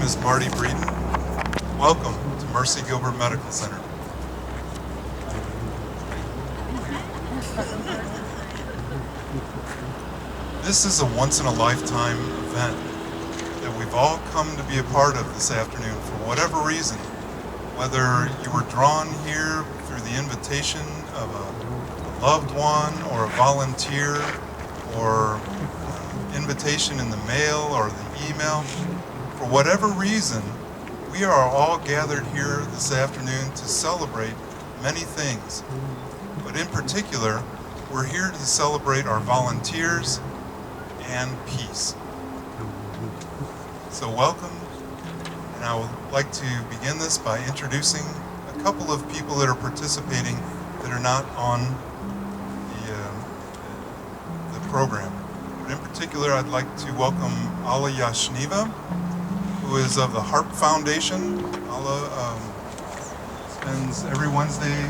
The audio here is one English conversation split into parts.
is Marty Breeden. Welcome to Mercy Gilbert Medical Center. This is a once-in-a-lifetime event that we've all come to be a part of this afternoon for whatever reason. Whether you were drawn here through the invitation of a loved one or a volunteer or invitation in the mail or the email, for whatever reason, we are all gathered here this afternoon to celebrate many things. But in particular, we're here to celebrate our volunteers and peace. So welcome, and I would like to begin this by introducing a couple of people that are participating that are not on the program. But in particular, I'd like to welcome Alla Yashniva, who is of the Harp Foundation. Alla spends every Wednesday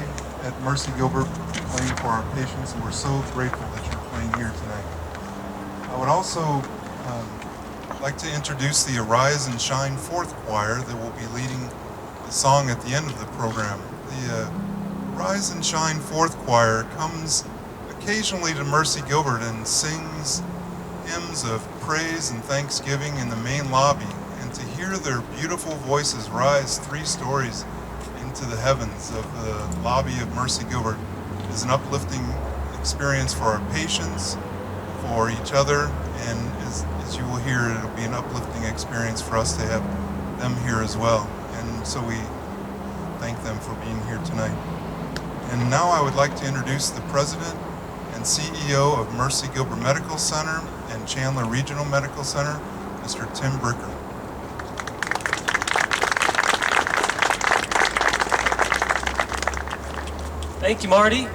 at Mercy Gilbert playing for our patients, and we're so grateful that you're playing here tonight. I would also like to introduce the Arise and Shine Fourth Choir that will be leading the song at the end of the program. The Rise and Shine Fourth Choir comes occasionally to Mercy Gilbert and sings hymns of praise and thanksgiving in the main lobby, and to hear their beautiful voices rise 3 stories into the heavens of the lobby of Mercy Gilbert is an uplifting experience for our patients, for each other, and as you will hear, it'll be an uplifting experience for us to have them here as well. And so we thank them for being here tonight. And now I would like to introduce the President and CEO of Mercy Gilbert Medical Center and Chandler Regional Medical Center, Mr. Tim Bricker. Thank you, Marty.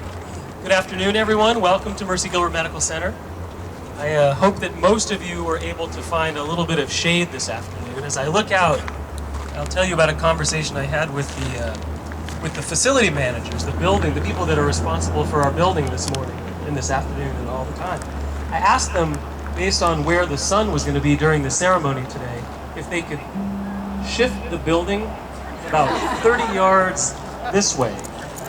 Good afternoon, everyone. Welcome to Mercy Gilbert Medical Center. I hope that most of you were able to find a little bit of shade this afternoon. As I look out, I'll tell you about a conversation I had with the facility managers, the people that are responsible for our building this morning and this afternoon and all the time. I asked them, based on where the sun was going to be during the ceremony today, if they could shift the building about 30 yards this way.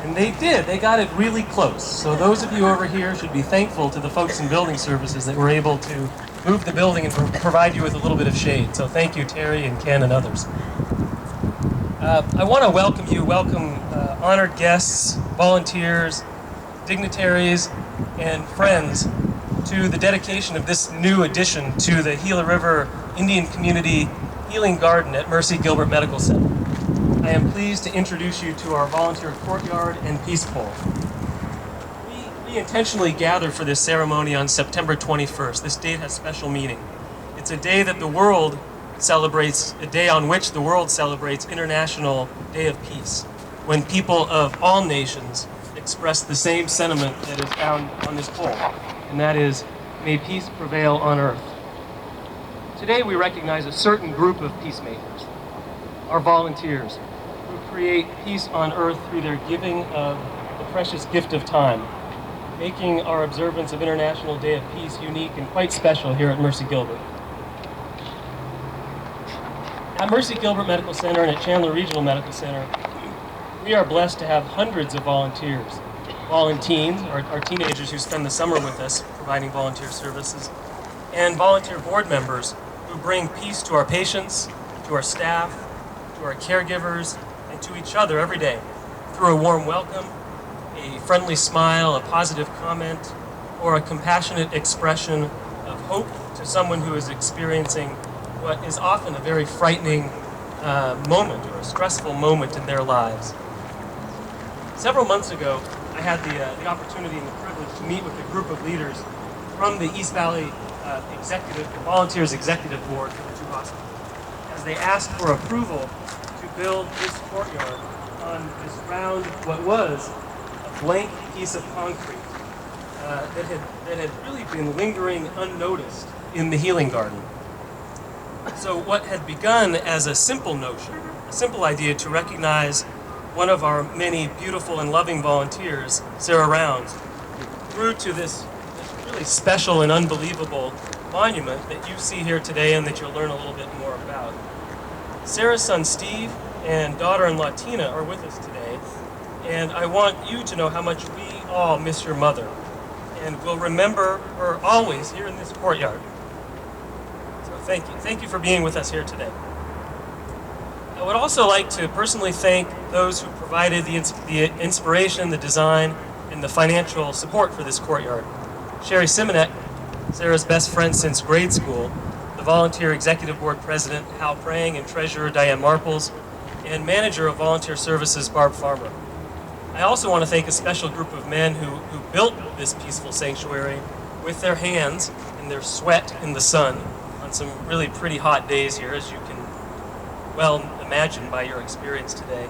And they did. They got it really close. So those of you over here should be thankful to the folks in building services that were able to move the building and provide you with a little bit of shade. So thank you, Terry and Ken and others. I want to welcome honored guests, volunteers, dignitaries, and friends to the dedication of this new addition to the Gila River Indian Community Healing Garden at Mercy Gilbert Medical Center. I am pleased to introduce you to our volunteer courtyard and peace pole. We intentionally gathered for this ceremony on September 21st. This date has special meaning. It's a day that the world celebrates, a day on which the world celebrates International Day of Peace, when people of all nations express the same sentiment that is found on this pole, and that is, may peace prevail on earth. Today we recognize a certain group of peacemakers, our volunteers, who create peace on earth through their giving of the precious gift of time, making our observance of International Day of Peace unique and quite special here at Mercy Gilbert. At Mercy Gilbert Medical Center and at Chandler Regional Medical Center, we are blessed to have hundreds of volunteers, volunteens, our teenagers who spend the summer with us providing volunteer services, and volunteer board members who bring peace to our patients, to our staff, to our caregivers, and to each other every day through a warm welcome, a friendly smile, a positive comment, or a compassionate expression of hope to someone who is experiencing what is often a very frightening moment or a stressful moment in their lives. Several months ago, I had the opportunity and the privilege to meet with a group of leaders from the East Valley Volunteers Executive Board for the 2 hospitals, as they asked for approval to build this courtyard on this round, what was a blank piece of concrete that had really been lingering unnoticed in the healing garden. So what had begun as a simple notion, a simple idea to recognize one of our many beautiful and loving volunteers, Sarah Rounds, grew to this really special and unbelievable monument that you see here today and that you'll learn a little bit more about. Sarah's son Steve and daughter-in-law Tina are with us today, and I want you to know how much we all miss your mother, and we'll remember her always here in this courtyard. So thank you. Thank you for being with us here today. I would also like to personally thank those who provided the inspiration, the design, and the financial support for this courtyard. Sherry Simonek, Sarah's best friend since grade school, the volunteer executive board president, Hal Prang, and treasurer, Diane Marples, and manager of volunteer services, Barb Farmer. I also want to thank a special group of men who built this peaceful sanctuary with their hands and their sweat in the sun on some really pretty hot days here, as you can well imagine by your experience today.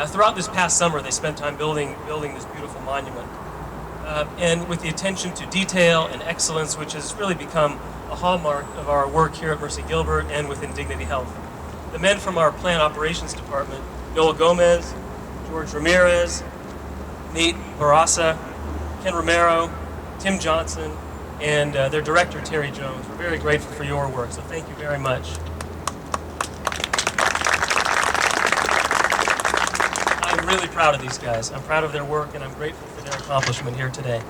Throughout this past summer, they spent time building this beautiful monument. And with the attention to detail and excellence, which has really become a hallmark of our work here at Mercy Gilbert and within Dignity Health. The men from our plant operations department, Noel Gomez, George Ramirez, Nate Barasa, Ken Romero, Tim Johnson, and their director, Terry Jones. We're very grateful for your work, so thank you very much. I'm really proud of these guys. I'm proud of their work, and I'm grateful for their accomplishment here today.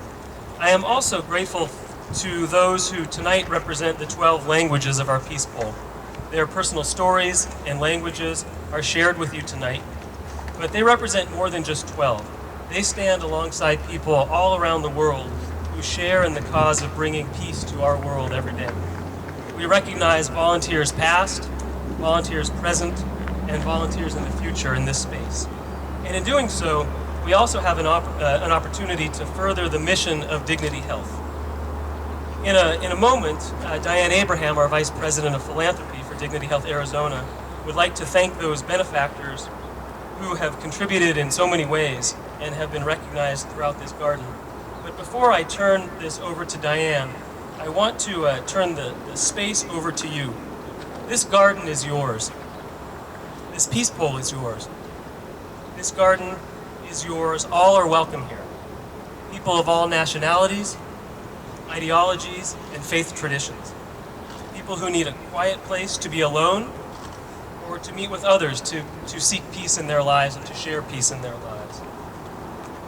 I am also grateful to those who tonight represent the 12 languages of our Peace Pole. Their personal stories and languages are shared with you tonight, but they represent more than just 12. They stand alongside people all around the world who share in the cause of bringing peace to our world every day. We recognize volunteers past, volunteers present, and volunteers in the future in this space. And in doing so, we also have an opportunity to further the mission of Dignity Health. In a moment, Diane Abraham, our Vice President of Philanthropy for Dignity Health Arizona, would like to thank those benefactors who have contributed in so many ways and have been recognized throughout this garden. But before I turn this over to Diane, I want to turn the space over to you. This garden is yours. This peace pole is yours. This garden is yours. All are welcome here. People of all nationalities, ideologies, and faith traditions. People who need a quiet place to be alone or to meet with others to seek peace in their lives and to share peace in their lives.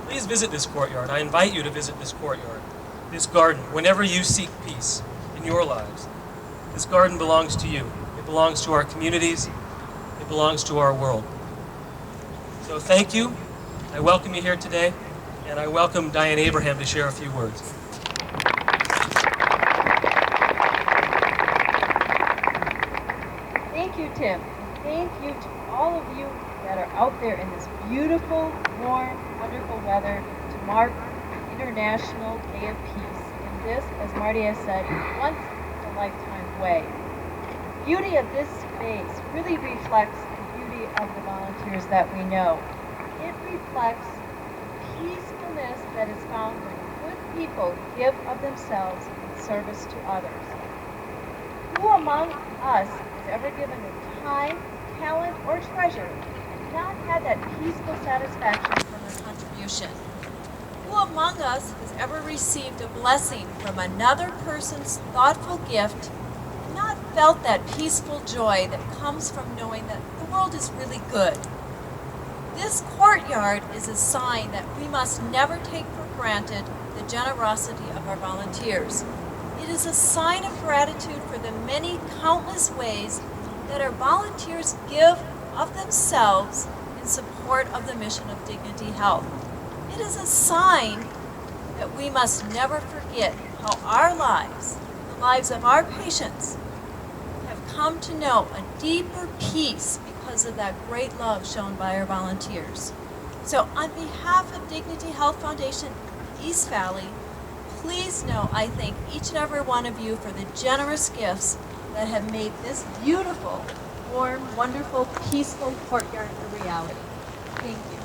Please visit this courtyard. I invite you to visit this courtyard, this garden, whenever you seek peace in your lives. This garden belongs to you. It belongs to our communities. It belongs to our world. So thank you. I welcome you here today, and I welcome Diane Abraham to share a few words. Thank you, Tim. Thank you to all of you that are out there in this beautiful, warm, wonderful weather to mark International Day of Peace in this, as Marty has said, once-in-a-lifetime way. The beauty of this space really reflects the beauty of the volunteers that we know. It reflects the peacefulness that is found when good people give of themselves in service to others. Who among us has ever given of time, talent, or treasure and not had that peaceful satisfaction from their contribution? Who among us has ever received a blessing from another person's thoughtful gift and not felt that peaceful joy that comes from knowing that the world is really good? This courtyard is a sign that we must never take for granted the generosity of our volunteers. It is a sign of gratitude for the many countless ways that our volunteers give of themselves in support of the mission of Dignity Health. It is a sign that we must never forget how our lives, the lives of our patients, have come to know a deeper peace because of that great love shown by our volunteers. So on behalf of Dignity Health Foundation East Valley, please know I thank each and every one of you for the generous gifts that have made this beautiful, warm, wonderful, peaceful courtyard a reality. Thank you.